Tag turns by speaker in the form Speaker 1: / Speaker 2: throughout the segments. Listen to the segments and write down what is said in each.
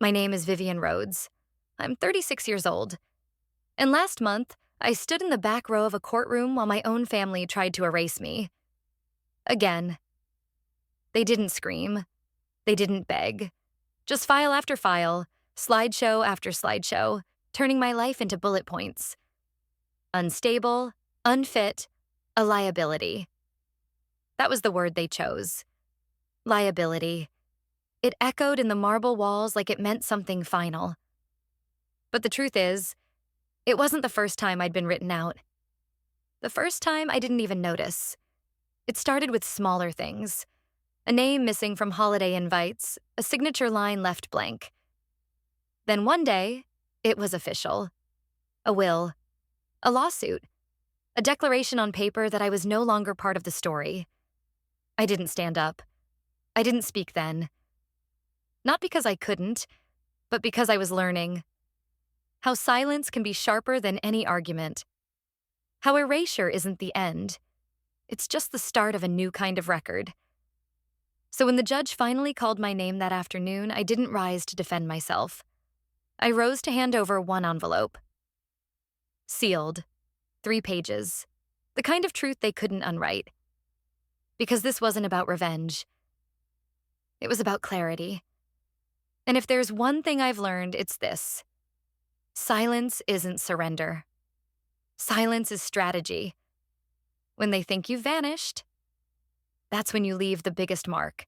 Speaker 1: My name is Vivian Rhodes. I'm 36 years old. And last month, I stood in the back row of a courtroom while my own family tried to erase me. Again. They didn't scream. They didn't beg. Just file after file, slideshow after slideshow, turning my life into bullet points. Unstable, unfit, a liability. That was the word they chose. Liability. It echoed in the marble walls like it meant something final. But the truth is, it wasn't the first time I'd been written out. The first time I didn't even notice. It started with smaller things. A name missing from holiday invites, a signature line left blank. Then one day, it was official. A will. A lawsuit. A declaration on paper that I was no longer part of the story. I didn't stand up. I didn't speak then. Not because I couldn't, but because I was learning. How silence can be sharper than any argument. How erasure isn't the end. It's just the start of a new kind of record. So when the judge finally called my name that afternoon, I didn't rise to defend myself. I rose to hand over one envelope. Sealed. 3 pages. The kind of truth they couldn't unwrite. Because this wasn't about revenge. It was about clarity. And if there's one thing I've learned, it's this. Silence isn't surrender. Silence is strategy. When they think you've vanished, that's when you leave the biggest mark.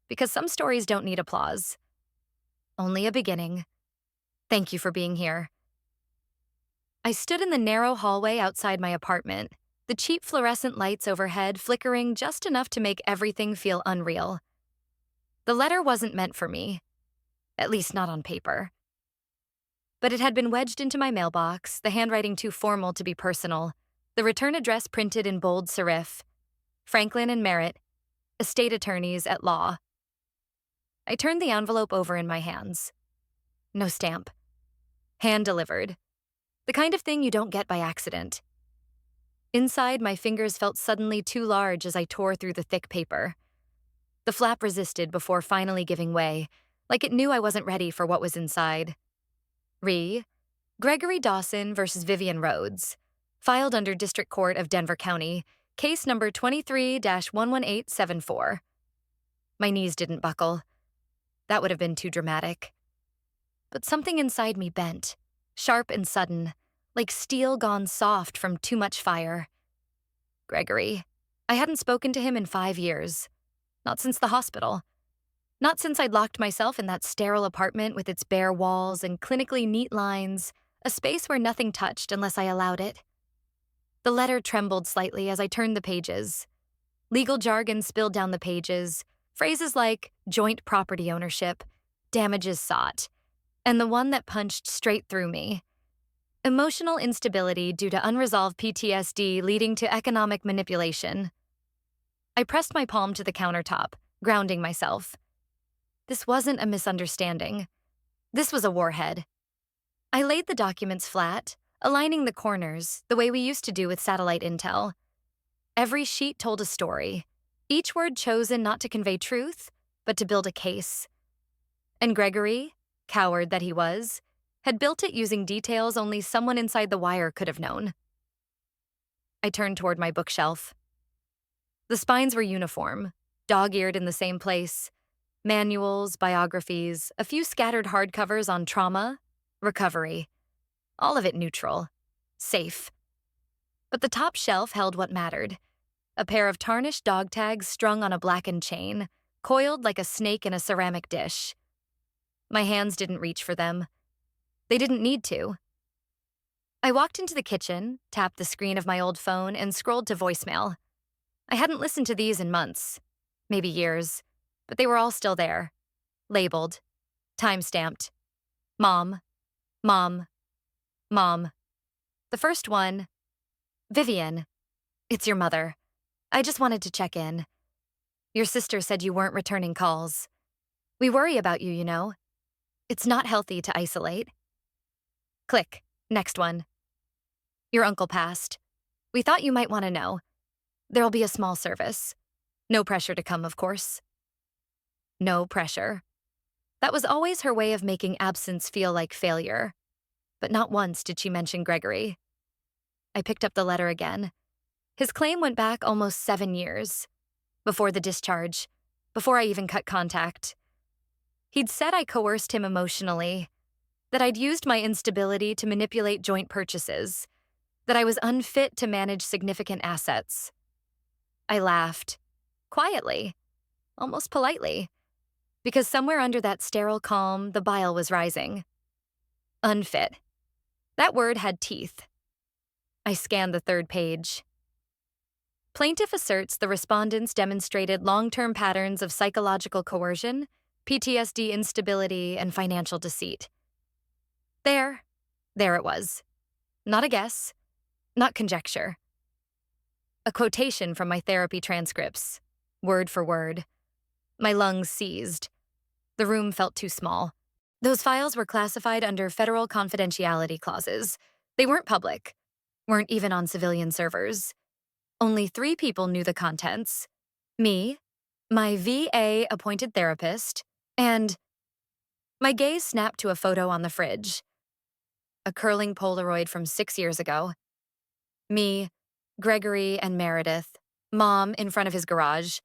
Speaker 1: Because some stories don't need applause. Only a beginning. Thank you for being here. I stood in the narrow hallway outside my apartment, the cheap fluorescent lights overhead flickering just enough to make everything feel unreal. The letter wasn't meant for me, at least not on paper. But it had been wedged into my mailbox, the handwriting too formal to be personal, the return address printed in bold serif. Franklin and Merritt, estate attorneys at law. I turned the envelope over in my hands. No stamp. Hand-delivered. The kind of thing you don't get by accident. Inside, my fingers felt suddenly too large as I tore through the thick paper. The flap resisted before finally giving way, like it knew I wasn't ready for what was inside. Gregory Dawson versus Vivian Rhodes. Filed under District Court of Denver County, case number 23-11874. My knees didn't buckle. That would have been too dramatic. But something inside me bent, sharp and sudden, like steel gone soft from too much fire. Gregory. I hadn't spoken to him in 5 years. Not since the hospital. Not since I'd locked myself in that sterile apartment with its bare walls and clinically neat lines, a space where nothing touched unless I allowed it. The letter trembled slightly as I turned the pages. Legal jargon spilled down the pages, phrases like joint property ownership, damages sought, and the one that punched straight through me. Emotional instability due to unresolved PTSD leading to economic manipulation. I pressed my palm to the countertop, grounding myself. This wasn't a misunderstanding. This was a warhead. I laid the documents flat, aligning the corners, the way we used to do with satellite intel. Every sheet told a story, each word chosen not to convey truth, but to build a case. And Gregory, coward that he was, had built it using details only someone inside the wire could have known. I turned toward my bookshelf. The spines were uniform, dog-eared in the same place. Manuals, biographies, a few scattered hardcovers on trauma, recovery. All of it neutral, safe. But the top shelf held what mattered. A pair of tarnished dog tags strung on a blackened chain, coiled like a snake in a ceramic dish. My hands didn't reach for them. They didn't need to. I walked into the kitchen, tapped the screen of my old phone, and scrolled to voicemail. I hadn't listened to these in months, maybe years, but they were all still there. Labeled. Time-stamped. Mom. Mom. Mom. The first one. Vivian. It's your mother. I just wanted to check in. Your sister said you weren't returning calls. We worry about you, you know. It's not healthy to isolate. Click. Next one. Your uncle passed. We thought you might want to know. There'll be a small service. No pressure to come, of course. No pressure. That was always her way of making absence feel like failure, but not once did she mention Gregory. I picked up the letter again. His claim went back almost 7 years. Before the discharge, before I even cut contact. He'd said I coerced him emotionally, that I'd used my instability to manipulate joint purchases, that I was unfit to manage significant assets. I laughed, quietly, almost politely, because somewhere under that sterile calm, the bile was rising. Unfit. That word had teeth. I scanned the third page. Plaintiff asserts the respondents demonstrated long-term patterns of psychological coercion, PTSD instability, and financial deceit. There it was. Not a guess, not conjecture. A quotation from my therapy transcripts, word for word. My lungs seized. The room felt too small. Those files were classified under federal confidentiality clauses. They weren't public, weren't even on civilian servers. Only 3 people knew the contents. Me, my VA-appointed therapist, and my gaze snapped to a photo on the fridge. A curling Polaroid from 6 years ago. Me, Gregory, and Meredith, Mom in front of his garage.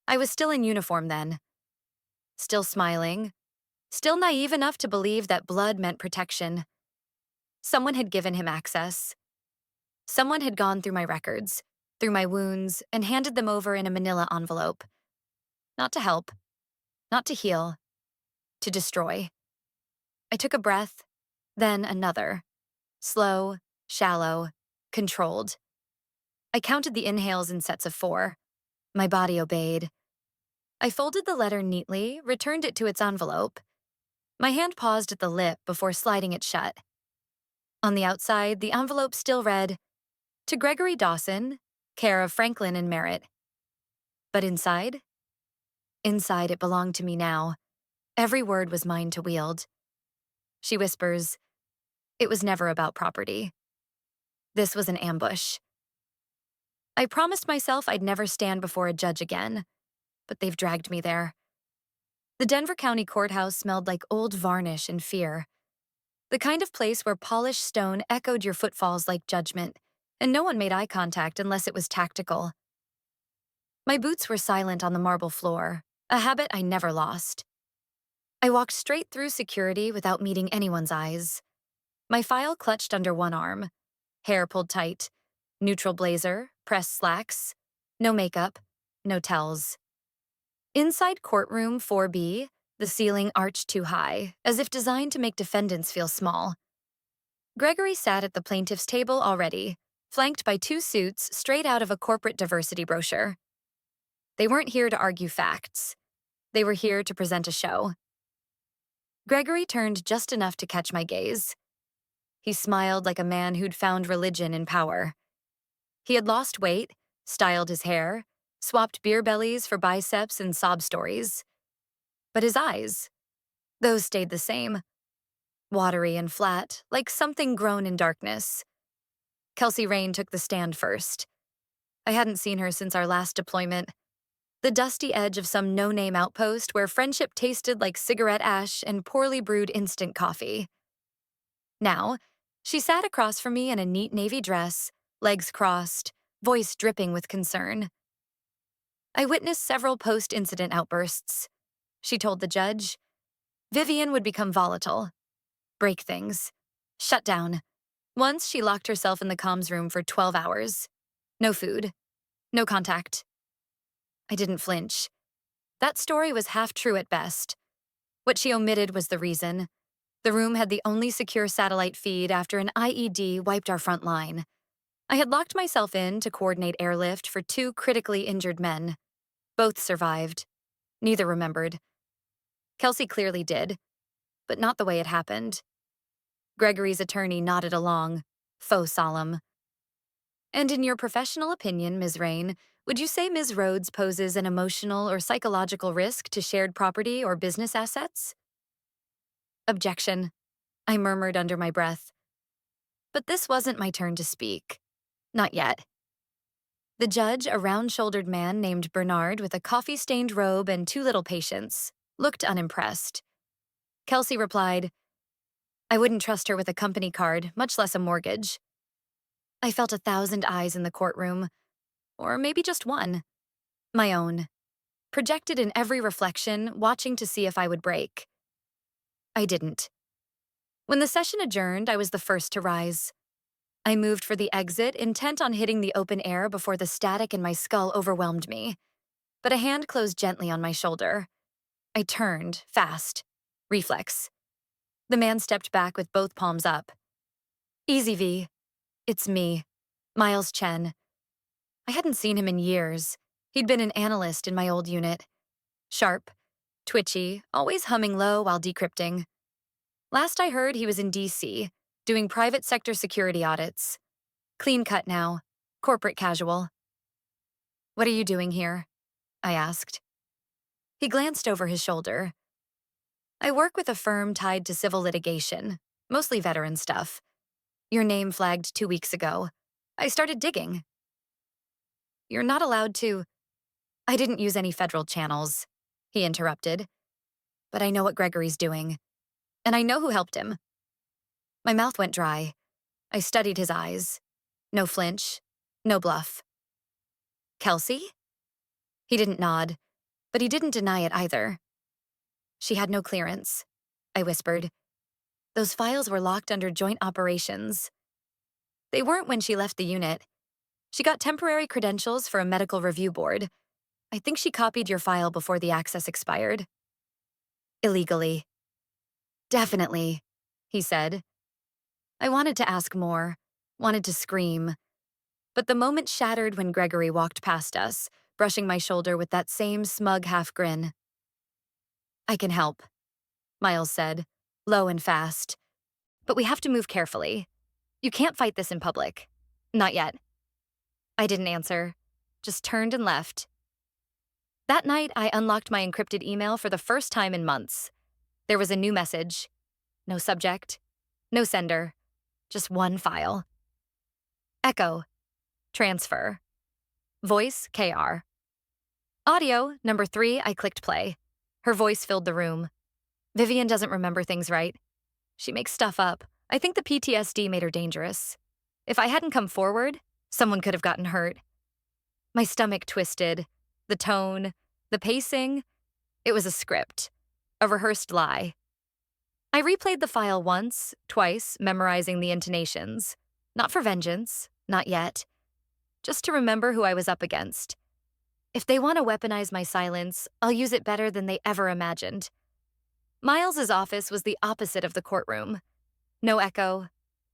Speaker 1: I was still in uniform then. Still smiling. Still naive enough to believe that blood meant protection. Someone had given him access. Someone had gone through my records, through my wounds, and handed them over in a manila envelope. Not to help, not to heal, to destroy. I took a breath, then another. Slow, shallow, controlled. I counted the inhales in sets of 4. My body obeyed. I folded the letter neatly, returned it to its envelope. My hand paused at the lip before sliding it shut. On the outside, the envelope still read, "To Gregory Dawson, care of Franklin and Merritt." But inside? Inside, it belonged to me now. Every word was mine to wield. She whispers, "It was never about property. This was an ambush." I promised myself I'd never stand before a judge again, but they've dragged me there. The Denver County Courthouse smelled like old varnish and fear. The kind of place where polished stone echoed your footfalls like judgment, and no one made eye contact unless it was tactical. My boots were silent on the marble floor, a habit I never lost. I walked straight through security without meeting anyone's eyes. My file clutched under one arm, hair pulled tight, neutral blazer, pressed slacks, no makeup, no tells. Inside courtroom 4B, the ceiling arched too high, as if designed to make defendants feel small. Gregory sat at the plaintiff's table already, flanked by 2 suits straight out of a corporate diversity brochure. They weren't here to argue facts. They were here to present a show. Gregory turned just enough to catch my gaze. He smiled like a man who'd found religion in power. He had lost weight, styled his hair, swapped beer bellies for biceps and sob stories. But his eyes, those stayed the same. Watery and flat, like something grown in darkness. Kelsey Rain took the stand first. I hadn't seen her since our last deployment. The dusty edge of some no-name outpost where friendship tasted like cigarette ash and poorly brewed instant coffee. Now, she sat across from me in a neat navy dress, legs crossed, voice dripping with concern. I witnessed several post-incident outbursts. She told the judge, Vivian would become volatile, break things, shut down. Once she locked herself in the comms room for 12 hours. No food, no contact. I didn't flinch. That story was half true at best. What she omitted was the reason. The room had the only secure satellite feed after an IED wiped our front line. I had locked myself in to coordinate airlift for 2 critically injured men. Both survived. Neither remembered. Kelsey clearly did, but not the way it happened. Gregory's attorney nodded along, faux solemn. And in your professional opinion, Ms. Rain, would you say Ms. Rhodes poses an emotional or psychological risk to shared property or business assets? Objection, I murmured under my breath. But this wasn't my turn to speak. Not yet. The judge, a round-shouldered man named Bernard with a coffee-stained robe and 2 little patients, looked unimpressed. Kelsey replied, "I wouldn't trust her with a company card, much less a mortgage." I felt 1,000 eyes in the courtroom, or maybe just one. My own. Projected in every reflection, watching to see if I would break. I didn't. When the session adjourned, I was the first to rise. I moved for the exit, intent on hitting the open air before the static in my skull overwhelmed me. But a hand closed gently on my shoulder. I turned, fast. Reflex. The man stepped back with both palms up. "Easy, V. It's me, Miles Chen." I hadn't seen him in years. He'd been an analyst in my old unit. Sharp, twitchy, always humming low while decrypting. Last I heard, he was in DC, doing private sector security audits. Clean cut now, corporate casual. "What are you doing here?" I asked. He glanced over his shoulder. "I work with a firm tied to civil litigation, mostly veteran stuff. Your name flagged 2 weeks ago. I started digging." "You're not allowed to—" "I didn't use any federal channels," he interrupted. "But I know what Gregory's doing. And I know who helped him." My mouth went dry. I studied his eyes. No flinch, no bluff. "Kelsey?" He didn't nod, but he didn't deny it either. "She had no clearance," I whispered. "Those files were locked under joint operations." "They weren't when she left the unit. She got temporary credentials for a medical review board. I think she copied your file before the access expired." "Illegally." "Definitely," he said. I wanted to ask more, wanted to scream. But the moment shattered when Gregory walked past us, brushing my shoulder with that same smug half grin. "I can help," Miles said, low and fast. "But we have to move carefully. You can't fight this in public. Not yet." I didn't answer, just turned and left. That night, I unlocked my encrypted email for the first time in months. There was a new message. No subject, no sender, just one file. Echo, transfer. Voice, KR. Audio, number 3, I clicked play. Her voice filled the room. "Vivian doesn't remember things right. She makes stuff up. I think the PTSD made her dangerous. If I hadn't come forward, someone could have gotten hurt." My stomach twisted. The tone, the pacing. It was a script, a rehearsed lie. I replayed the file once, twice, memorizing the intonations. Not for vengeance, not yet. Just to remember who I was up against. If they want to weaponize my silence, I'll use it better than they ever imagined. Miles's office was the opposite of the courtroom. No echo,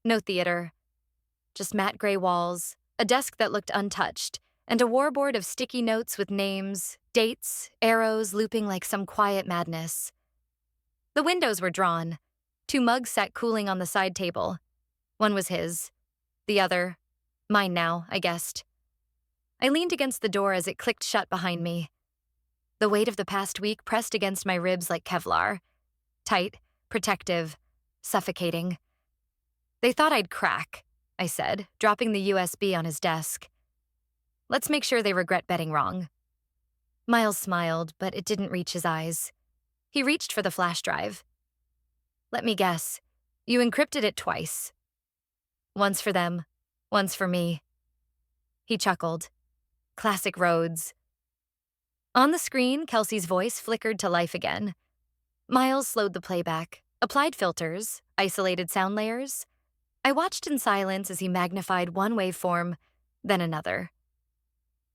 Speaker 1: no theater. Just matte gray walls, a desk that looked untouched, and a warboard of sticky notes with names, dates, arrows looping like some quiet madness. The windows were drawn. 2 mugs sat cooling on the side table. One was his. The other, mine now, I guessed. I leaned against the door as it clicked shut behind me. The weight of the past week pressed against my ribs like Kevlar. Tight, protective, suffocating. "They thought I'd crack," I said, dropping the USB on his desk. "Let's make sure they regret betting wrong." Miles smiled, but it didn't reach his eyes. He reached for the flash drive. "Let me guess. You encrypted it twice. Once for them, once for me." He chuckled. Classic Rhodes. On the screen, Kelsey's voice flickered to life again. Miles slowed the playback, applied filters, isolated sound layers. I watched in silence as he magnified one waveform, then another.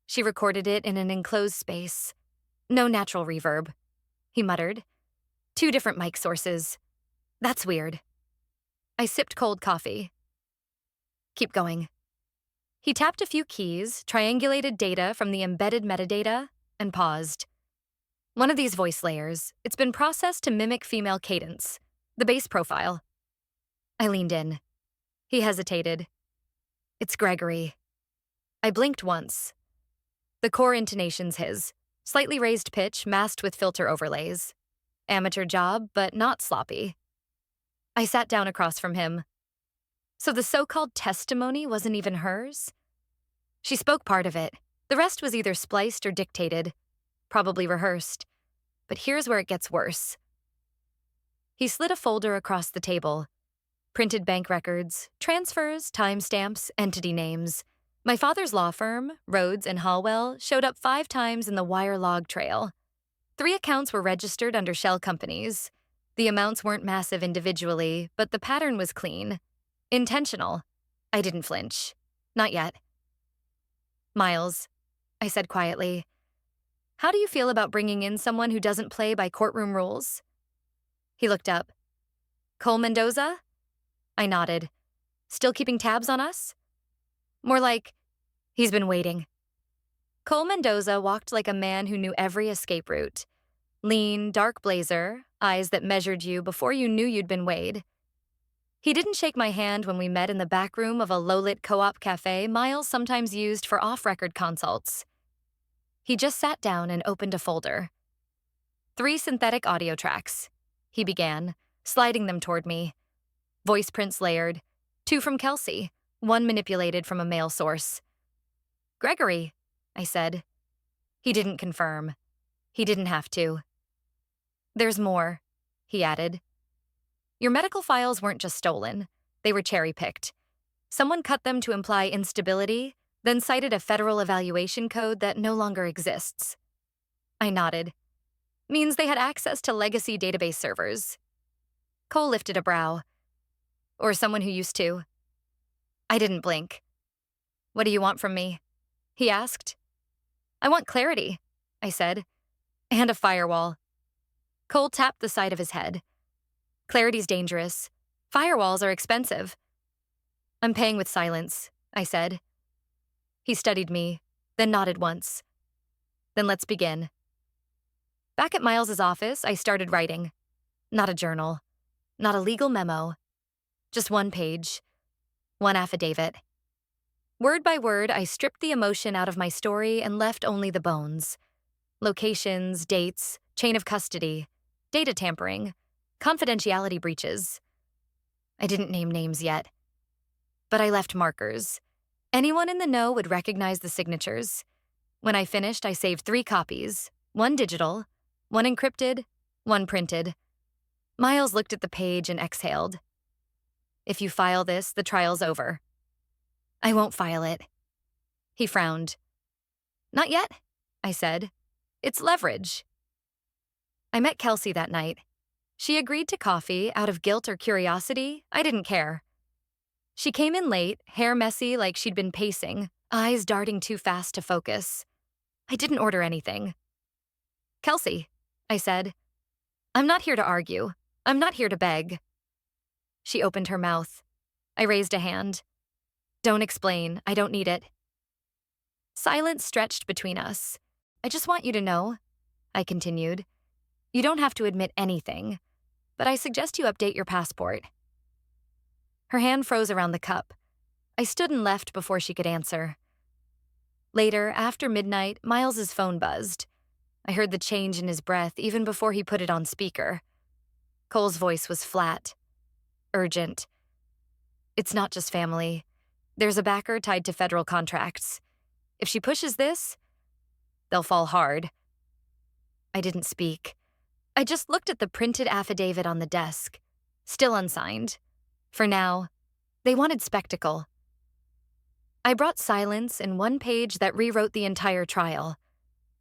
Speaker 1: "She recorded it in an enclosed space. No natural reverb," he muttered. "2 different mic sources. That's weird." I sipped cold coffee. "Keep going." He tapped a few keys, triangulated data from the embedded metadata, and paused. "One of these voice layers, it's been processed to mimic female cadence, the bass profile." I leaned in. He hesitated. "It's Gregory." I blinked once. The core intonation's his, slightly raised pitch masked with filter overlays. Amateur job, but not sloppy. I sat down across from him. So the so-called testimony wasn't even hers? She spoke part of it. The rest was either spliced or dictated, probably rehearsed. but here's where it gets worse. He slid a folder across the table. Printed bank records, transfers, timestamps, entity names. My father's law firm, Rhodes and Hallwell, showed up 5 times in the wire log trail. 3 accounts were registered under shell companies. The amounts weren't massive individually, but the pattern was clean. Intentional. I didn't flinch. Not yet. Miles, I said quietly, how do you feel about bringing in someone who doesn't play by courtroom rules? He looked up. Cole Mendoza? I nodded. Still keeping tabs on us? More like, he's been waiting. Cole Mendoza walked like a man who knew every escape route. Lean, dark blazer, eyes that measured you before you knew you'd been weighed. He didn't shake my hand when we met in the back room of a low-lit co-op cafe Miles sometimes used for off-record consults. He just sat down and opened a folder. 3 synthetic audio tracks, he began, sliding them toward me. Voice prints layered, 2 from Kelsey, 1 manipulated from a male source. Gregory, I said. He didn't confirm. He didn't have to. There's more, he added. Your medical files weren't just stolen. They were cherry-picked. Someone cut them to imply instability, then cited a federal evaluation code that no longer exists. I nodded. Means they had access to legacy database servers. Cole lifted a brow. Or someone who used to. I didn't blink. What do you want from me? He asked. I want clarity, I said. And a firewall. Cole tapped the side of his head. Clarity's dangerous. Firewalls are expensive. I'm paying with silence, I said. He studied me, then nodded once. Then let's begin. Back at Miles's office, I started writing. Not a journal. Not a legal memo. Just 1 page. 1 affidavit. Word by word, I stripped the emotion out of my story and left only the bones. Locations, dates, chain of custody, data tampering, confidentiality breaches. I didn't name names yet. But I left markers. Anyone in the know would recognize the signatures. When I finished, I saved 3 copies, 1 digital, 1 encrypted, 1 printed. Miles looked at the page and exhaled. If you file this, the trial's over. I won't file it. He frowned. Not yet, I said. It's leverage. I met Kelsey that night. She agreed to coffee out of guilt or curiosity. I didn't care. She came in late, hair messy like she'd been pacing, eyes darting too fast to focus. I didn't order anything. Kelsey, I said. I'm not here to argue. I'm not here to beg. She opened her mouth. I raised a hand. Don't explain. I don't need it. Silence stretched between us. I just want you to know, I continued. You don't have to admit anything, but I suggest you update your passport. Her hand froze around the cup. I stood and left before she could answer. Later, after midnight, Miles's phone buzzed. I heard the change in his breath even before he put it on speaker. Cole's voice was flat, urgent. It's not just family. There's a backer tied to federal contracts. If she pushes this, they'll fall hard. I didn't speak. I just looked at the printed affidavit on the desk, still unsigned. For now, they wanted spectacle. I brought silence in 1 page that rewrote the entire trial.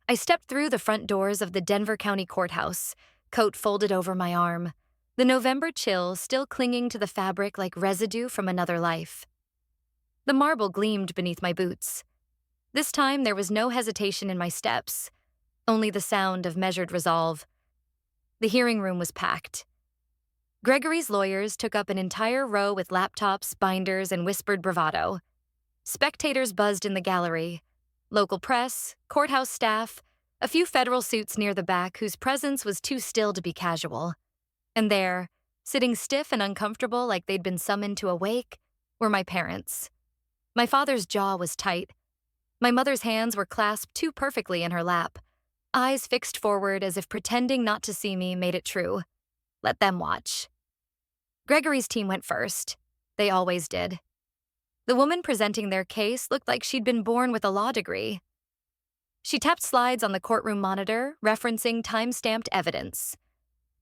Speaker 1: I stepped through the front doors of the Denver County Courthouse, coat folded over my arm, the November chill still clinging to the fabric like residue from another life. The marble gleamed beneath my boots. This time there was no hesitation in my steps, only the sound of measured resolve. The hearing room was packed. Gregory's lawyers took up an entire row with laptops, binders, and whispered bravado. Spectators buzzed in the gallery. Local press, courthouse staff, a few federal suits near the back whose presence was too still to be casual. And there, sitting stiff and uncomfortable like they'd been summoned to a wake, were my parents. My father's jaw was tight. My mother's hands were clasped too perfectly in her lap, eyes fixed forward as if pretending not to see me made it true. Let them watch. Gregory's team went first. They always did. The woman presenting their case looked like she'd been born with a law degree. She tapped slides on the courtroom monitor, referencing time-stamped evidence.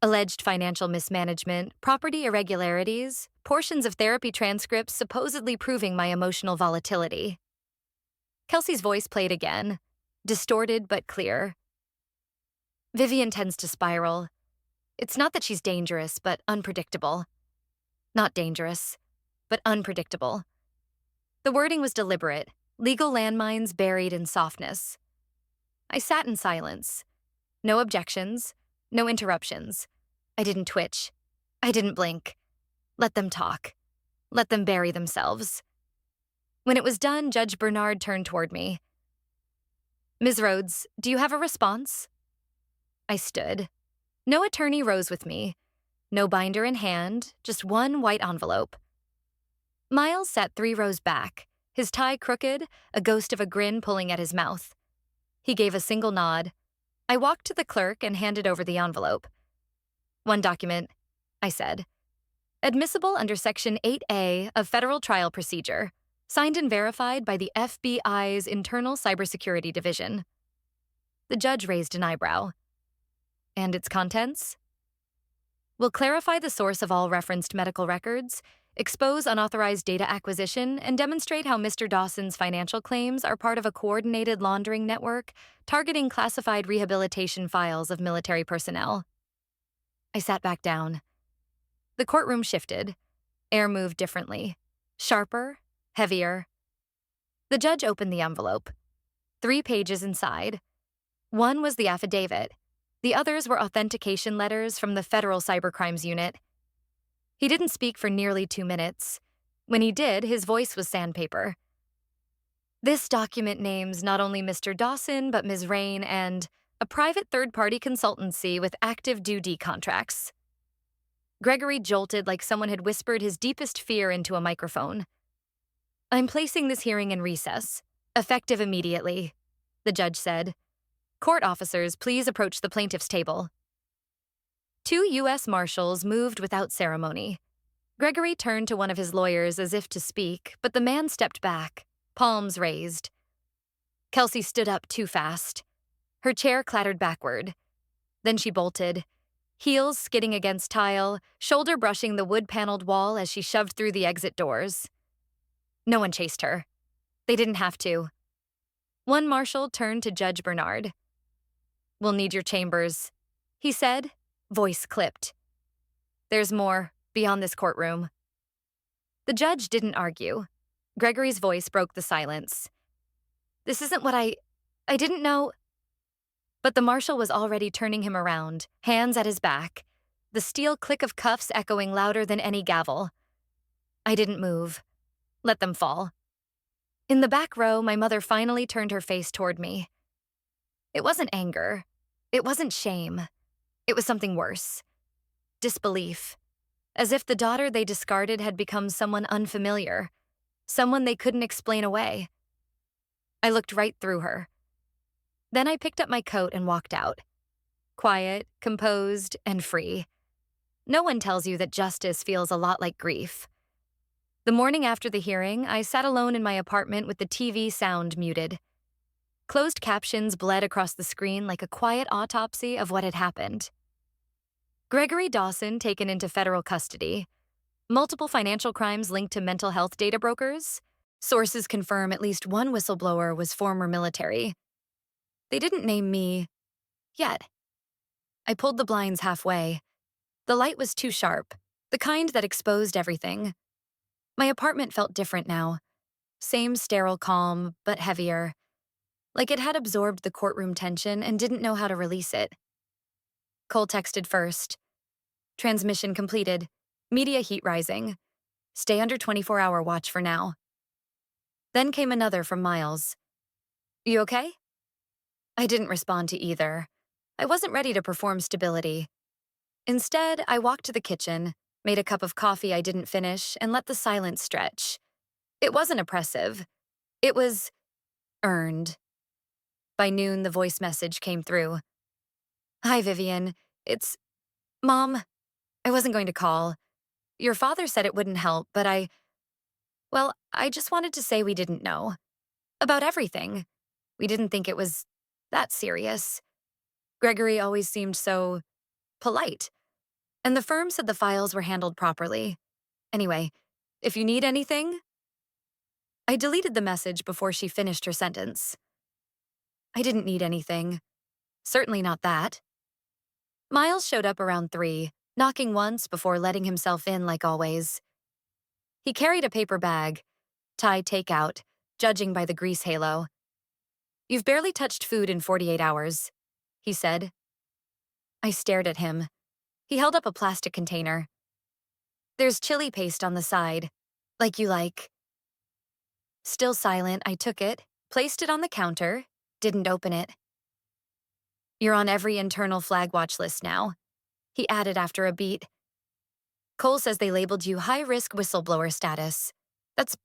Speaker 1: Alleged financial mismanagement, property irregularities, portions of therapy transcripts supposedly proving my emotional volatility. Kelsey's voice played again, distorted but clear. Vivian tends to spiral. It's not that she's dangerous, but unpredictable. Not dangerous, but unpredictable. The wording was deliberate, legal landmines buried in softness. I sat in silence. No objections, no interruptions. I didn't twitch. I didn't blink. Let them talk. Let them bury themselves. When it was done, Judge Bernard turned toward me. Ms. Rhodes, do you have a response? I stood. No attorney rose with me. No binder in hand, just one white envelope. Miles sat 3 rows back, his tie crooked, a ghost of a grin pulling at his mouth. He gave a single nod. I walked to the clerk and handed over the envelope. One document, I said. Admissible under Section 8A of Federal Trial Procedure, signed and verified by the FBI's Internal Cybersecurity Division. The judge raised an eyebrow. And its contents? Will clarify the source of all referenced medical records, expose unauthorized data acquisition, and demonstrate how Mr. Dawson's financial claims are part of a coordinated laundering network targeting classified rehabilitation files of military personnel. I sat back down. The courtroom shifted. Air moved differently. Sharper, heavier. The judge opened the envelope. 3 pages inside. One was the affidavit. The others were authentication letters from the Federal Cybercrimes Unit. He didn't speak for nearly 2 minutes. When he did, his voice was sandpaper. This document names not only Mr. Dawson, but Ms. Rain and a private third-party consultancy with active DoD contracts. Gregory jolted like someone had whispered his deepest fear into a microphone. I'm placing this hearing in recess, effective immediately, the judge said. Court officers, please approach the plaintiff's table. 2 U.S. Marshals moved without ceremony. Gregory turned to one of his lawyers as if to speak, but the man stepped back, palms raised. Kelsey stood up too fast. Her chair clattered backward. Then she bolted, heels skidding against tile, shoulder brushing the wood-paneled wall as she shoved through the exit doors. No one chased her. They didn't have to. One marshal turned to Judge Bernard. We'll need your chambers, he said, voice clipped. There's more, beyond this courtroom. The judge didn't argue. Gregory's voice broke the silence. This isn't what I didn't know. But the marshal was already turning him around, hands at his back, the steel click of cuffs echoing louder than any gavel. I didn't move. Let them fall. In the back row, my mother finally turned her face toward me. It wasn't anger. It wasn't shame. It was something worse. Disbelief. As if the daughter they discarded had become someone unfamiliar, someone they couldn't explain away. I looked right through her. Then I picked up my coat and walked out. Quiet, composed, and free. No one tells you that justice feels a lot like grief. The morning after the hearing, I sat alone in my apartment with the TV sound muted. Closed captions bled across the screen like a quiet autopsy of what had happened. Gregory Dawson taken into federal custody. Multiple financial crimes linked to mental health data brokers. Sources confirm at least one whistleblower was former military. They didn't name me yet. I pulled the blinds halfway. The light was too sharp, the kind that exposed everything. My apartment felt different now. Same sterile calm, but heavier. Like it had absorbed the courtroom tension and didn't know how to release it. Cole texted first. Transmission completed. Media heat rising. Stay under 24-hour watch for now. Then came another from Miles. You okay? I didn't respond to either. I wasn't ready to perform stability. Instead, I walked to the kitchen, made a cup of coffee I didn't finish, and let the silence stretch. It wasn't oppressive. It was earned. By noon, the voice message came through. Hi, Vivian. It's... Mom, I wasn't going to call. Your father said it wouldn't help, but I just wanted to say we didn't know. About everything. We didn't think it was that serious. Gregory always seemed so polite, and the firm said the files were handled properly. Anyway, if you need anything, I deleted the message before she finished her sentence. I didn't need anything. Certainly not that. Miles showed up around 3, knocking once before letting himself in like always. He carried a paper bag, Thai takeout, judging by the grease halo. "You've barely touched food in 48 hours, he said. I stared at him. He held up a plastic container. "There's chili paste on the side, like you like." Still silent, I took it, placed it on the counter, didn't open it. "You're on every internal flag watch list now," he added after a beat. "Cole says they labeled you high-risk whistleblower status. That's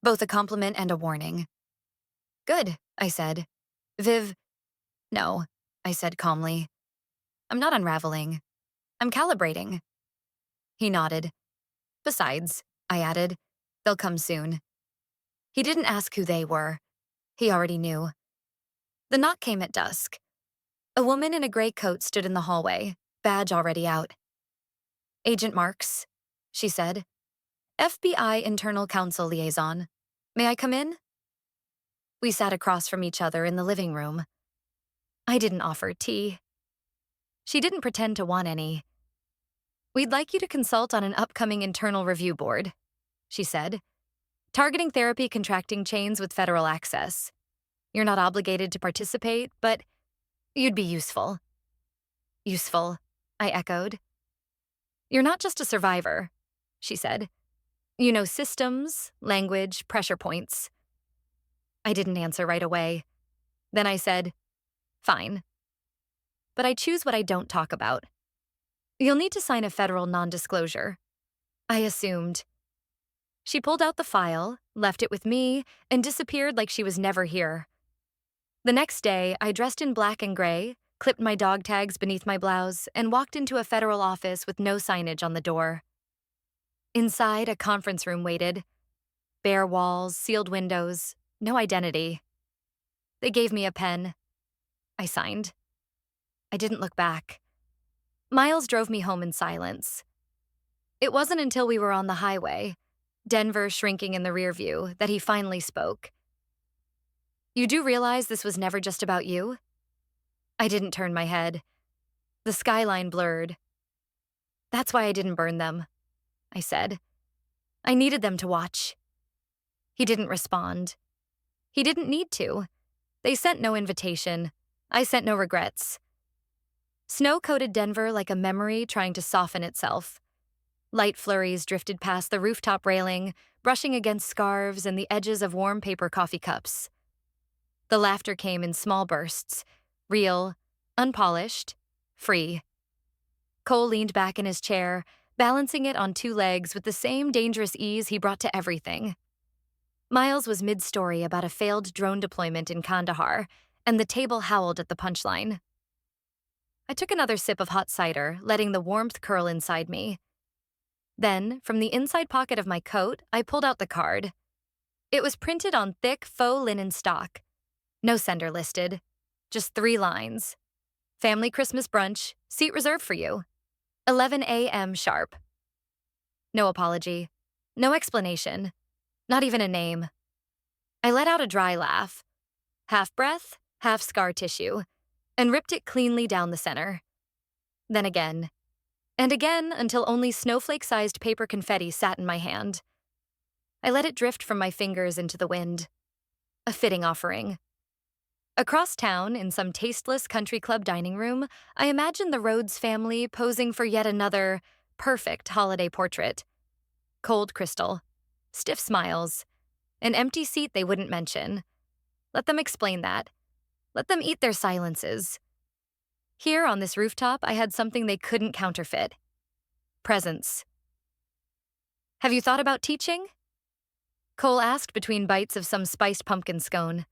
Speaker 1: both a compliment and a warning." "Good," I said. No," I said calmly. "I'm not unraveling. I'm calibrating." He nodded. "Besides," I added, "they'll come soon." He didn't ask who they were. He already knew. The knock came at dusk. A woman in a gray coat stood in the hallway, badge already out. "Agent Marks," she said. "FBI Internal Counsel Liaison. May I come in?" We sat across from each other in the living room. I didn't offer tea. She didn't pretend to want any. "We'd like you to consult on an upcoming internal review board," she said. "Targeting therapy contracting chains with federal access. You're not obligated to participate, but you'd be useful." "Useful," I echoed. "You're not just a survivor," she said. "You know systems, language, pressure points." I didn't answer right away. Then I said, "Fine. But I choose what I don't talk about. You'll need to sign a federal non-disclosure." I assumed. She pulled out the file, left it with me, and disappeared like she was never here. The next day, I dressed in black and gray, clipped my dog tags beneath my blouse, and walked into a federal office with no signage on the door. Inside, a conference room waited. Bare walls, sealed windows, no identity. They gave me a pen. I signed. I didn't look back. Miles drove me home in silence. It wasn't until we were on the highway, Denver shrinking in the rear view, that he finally spoke. "You do realize this was never just about you?" I didn't turn my head. The skyline blurred. "That's why I didn't burn them," I said. "I needed them to watch." He didn't respond. He didn't need to. They sent no invitation. I sent no regrets. Snow coated Denver like a memory trying to soften itself. Light flurries drifted past the rooftop railing, brushing against scarves and the edges of warm paper coffee cups. The laughter came in small bursts, real, unpolished, free. Cole leaned back in his chair, balancing it on 2 legs with the same dangerous ease he brought to everything. Miles was mid-story about a failed drone deployment in Kandahar, and the table howled at the punchline. I took another sip of hot cider, letting the warmth curl inside me. Then, from the inside pocket of my coat, I pulled out the card. It was printed on thick faux linen stock. No sender listed. Just 3 lines. "Family Christmas brunch, seat reserved for you. 11 a.m. sharp." No apology. No explanation. Not even a name. I let out a dry laugh. Half breath, half scar tissue, and ripped it cleanly down the center. Then again. And again until only snowflake-sized paper confetti sat in my hand. I let it drift from my fingers into the wind. A fitting offering. Across town, in some tasteless country club dining room, I imagined the Rhodes family posing for yet another perfect holiday portrait. Cold crystal. Stiff smiles. An empty seat they wouldn't mention. Let them explain that. Let them eat their silences. Here on this rooftop, I had something they couldn't counterfeit. Presence. "Have you thought about teaching?" Cole asked between bites of some spiced pumpkin scone.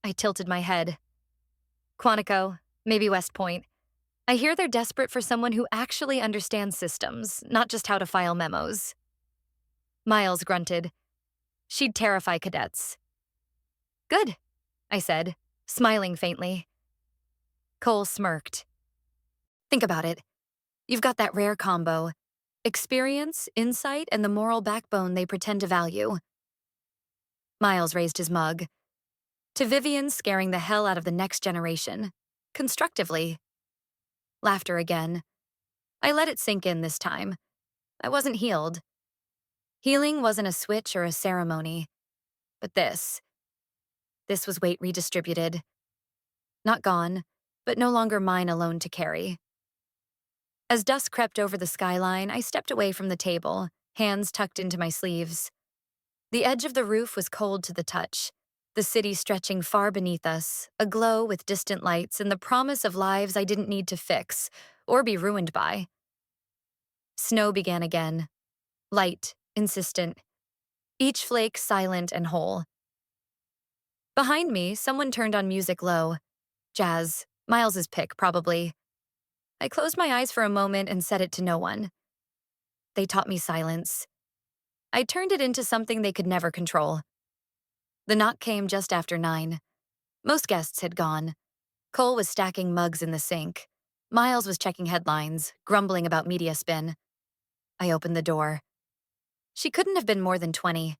Speaker 1: I tilted my head. "Quantico, maybe West Point. I hear they're desperate for someone who actually understands systems, not just how to file memos." Miles grunted. "She'd terrify cadets." "Good," I said, smiling faintly. Cole smirked. Think about it. You've got that rare combo: experience, insight, and the moral backbone they pretend to value. Miles raised his mug. To Vivian scaring the hell out of the next generation. Constructively. Laughter again. I let it sink in this time. I wasn't healed. Healing wasn't a switch or a ceremony. But this was weight redistributed. Not gone, but no longer mine alone to carry. As dusk crept over the skyline, I stepped away from the table, hands tucked into my sleeves. The edge of the roof was cold to the touch, the city stretching far beneath us, aglow with distant lights and the promise of lives I didn't need to fix or be ruined by. Snow began again, light, insistent, each flake silent and whole. Behind me, someone turned on music low. Jazz, Miles's pick, probably. I closed my eyes for a moment and said it to no one. They taught me silence. I turned it into something they could never control. The knock came just after 9. Most guests had gone. Cole was stacking mugs in the sink. Miles was checking headlines, grumbling about media spin. I opened the door. She couldn't have been more than 20.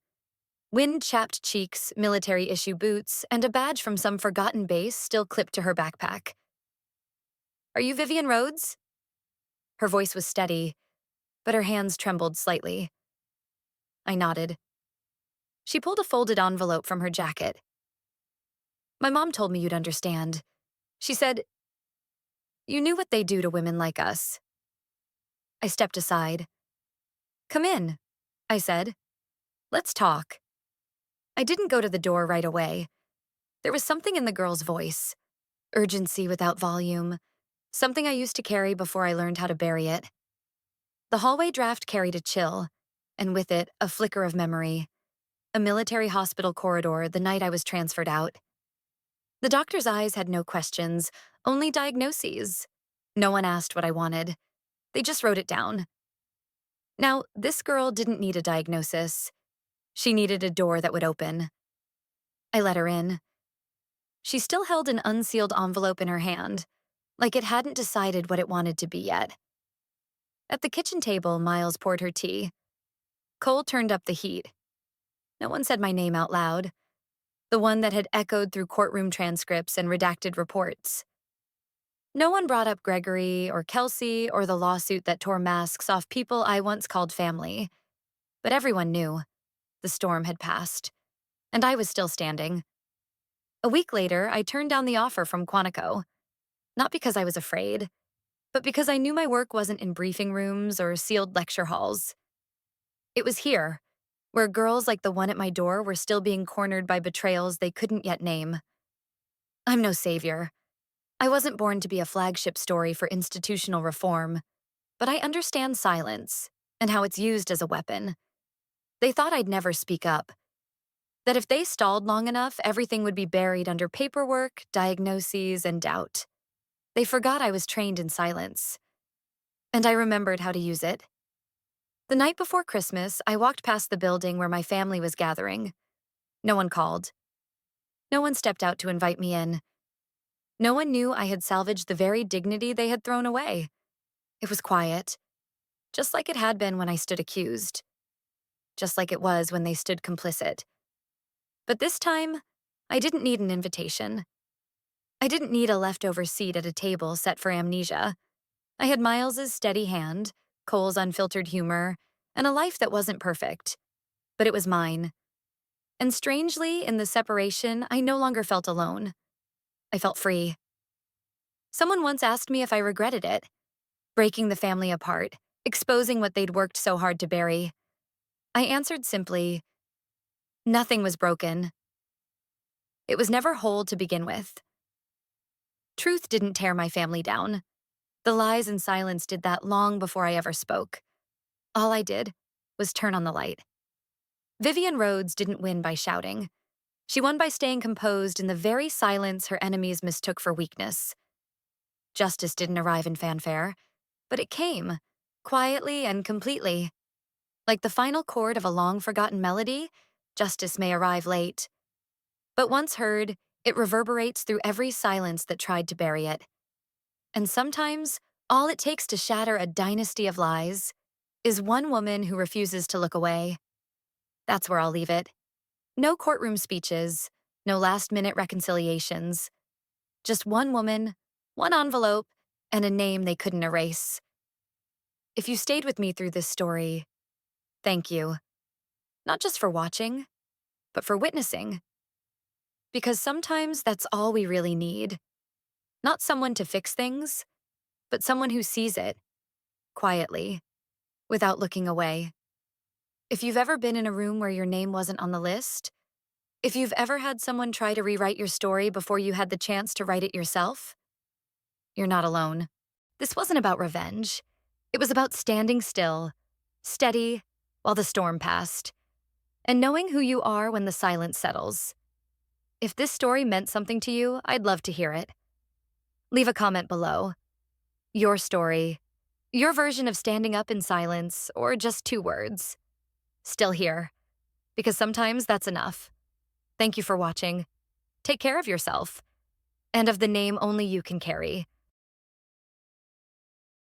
Speaker 1: Wind-chapped cheeks, military-issue boots, and a badge from some forgotten base still clipped to her backpack. Are you Vivian Rhodes? Her voice was steady, but her hands trembled slightly. I nodded. She pulled a folded envelope from her jacket. My mom told me you'd understand. She said, you knew what they do to women like us. I stepped aside. Come in, I said. Let's talk. I didn't go to the door right away. There was something in the girl's voice. Urgency without volume. Something I used to carry before I learned how to bury it. The hallway draft carried a chill, and with it, a flicker of memory. A military hospital corridor the night I was transferred out. The doctor's eyes had no questions, only diagnoses. No one asked what I wanted. They just wrote it down. Now, this girl didn't need a diagnosis. She needed a door that would open. I let her in. She still held an unsealed envelope in her hand, like it hadn't decided what it wanted to be yet. At the kitchen table, Miles poured her tea. Cole turned up the heat. No one said my name out loud, the one that had echoed through courtroom transcripts and redacted reports. No one brought up Gregory or Kelsey or the lawsuit that tore masks off people I once called family. But everyone knew. The storm had passed, and I was still standing. A week later, I turned down the offer from Quantico. Not because I was afraid, but because I knew my work wasn't in briefing rooms or sealed lecture halls. It was here, where girls like the one at my door were still being cornered by betrayals they couldn't yet name. I'm no savior. I wasn't born to be a flagship story for institutional reform, but I understand silence and how it's used as a weapon. They thought I'd never speak up, that if they stalled long enough, everything would be buried under paperwork, diagnoses, and doubt. They forgot I was trained in silence, and I remembered how to use it. The night before Christmas, I walked past the building where my family was gathering. No one called. No one stepped out to invite me in. No one knew I had salvaged the very dignity they had thrown away. It was quiet, just like it had been when I stood accused, just like it was when they stood complicit. But this time, I didn't need an invitation. I didn't need a leftover seat at a table set for amnesia. I had Miles's steady hand, Cole's unfiltered humor, and a life that wasn't perfect. But it was mine. And strangely, in the separation, I no longer felt alone. I felt free. Someone once asked me if I regretted it, breaking the family apart, exposing what they'd worked so hard to bury. I answered simply, nothing was broken. It was never whole to begin with. Truth didn't tear my family down. The lies and silence did that long before I ever spoke. All I did was turn on the light. Vivian Rhodes didn't win by shouting. She won by staying composed in the very silence her enemies mistook for weakness. Justice didn't arrive in fanfare, but it came, quietly and completely. Like the final chord of a long-forgotten melody, justice may arrive late. But once heard, it reverberates through every silence that tried to bury it. And sometimes, all it takes to shatter a dynasty of lies is one woman who refuses to look away. That's where I'll leave it. No courtroom speeches, no last-minute reconciliations. Just one woman, one envelope, and a name they couldn't erase. If you stayed with me through this story, thank you. Not just for watching, but for witnessing. Because sometimes that's all we really need. Not someone to fix things, but someone who sees it, quietly, without looking away. If you've ever been in a room where your name wasn't on the list, if you've ever had someone try to rewrite your story before you had the chance to write it yourself, you're not alone. This wasn't about revenge. It was about standing still, steady, while the storm passed, and knowing who you are when the silence settles. If this story meant something to you, I'd love to hear it. Leave a comment below. Your story, your version of standing up in silence, or just 2 words. Still here, because sometimes that's enough. Thank you for watching. Take care of yourself, and of the name only you can carry.